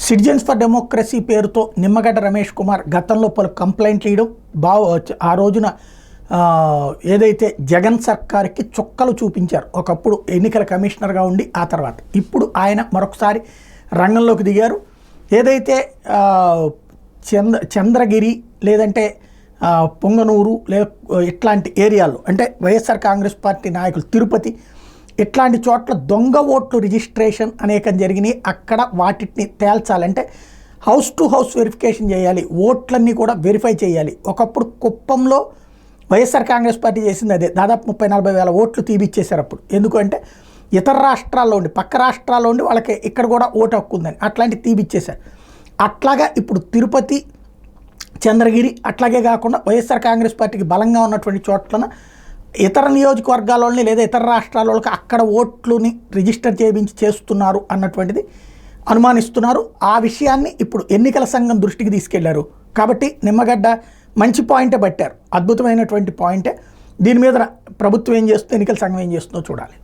Citizens for democracy పేరుతో నిమ్మగడ్డ రమేష్ కుమార్ గతంలో పలు కంప్లైంట్లు ఇవ్వడం ఆ రోజున ఏదైతే జగన్ సర్కార్కి చుక్కలు చూపించారు. ఒకప్పుడు ఎన్నికల కమిషనర్గా ఉండి ఆ తర్వాత ఇప్పుడు ఆయన మరొకసారి రంగంలోకి దిగారు. ఏదైతే చంద్రగిరి లేదంటే పొంగనూరు ఇట్లాంటి ఏరియాల్లో అంటే వైఎస్ఆర్ కాంగ్రెస్ పార్టీ నాయకులు తిరుపతి ఇట్లాంటి చోట్ల దొంగ ఓట్లు రిజిస్ట్రేషన్ అనేకం జరిగినాయి. అక్కడ వాటిని తేల్చాలంటే హౌస్ టు హౌస్ వెరిఫికేషన్ చేయాలి, ఓట్లన్నీ కూడా వెరిఫై చేయాలి. ఒకప్పుడు కుప్పంలో వైఎస్ఆర్ కాంగ్రెస్ పార్టీ చేసింది అదే. దాదాపు 30-40 వేల ఓట్లు తీపిచ్చేశారు అప్పుడు. ఎందుకంటే ఇతర రాష్ట్రాల్లో ఉండి పక్క రాష్ట్రాల్లో ఉండి వాళ్ళకి ఇక్కడ కూడా ఓటు హక్కు ఉందని అట్లాంటి తీపిచ్చేశారు. అట్లాగా ఇప్పుడు తిరుపతి, చంద్రగిరి అట్లాగే కాకుండా వైఎస్ఆర్ కాంగ్రెస్ పార్టీకి బలంగా ఉన్నటువంటి చోట్లన ఇతర నియోజకవర్గాలని లేదా ఇతర రాష్ట్రాల వాళ్ళకి అక్కడ ఓట్లుని రిజిస్టర్ చేయించి చేస్తున్నారు అన్నటువంటిది అనుమానిస్తున్నారు. ఆ విషయాన్ని ఇప్పుడు ఎన్నికల సంఘం దృష్టికి తీసుకెళ్లారు. కాబట్టి నిమ్మగడ్డ మంచి పాయింటే పట్టారు, అద్భుతమైనటువంటి పాయింటే. దీని మీద ప్రభుత్వం ఏం చేస్తుందో ఎన్నికల సంఘం ఏం చేస్తుందో చూడాలి.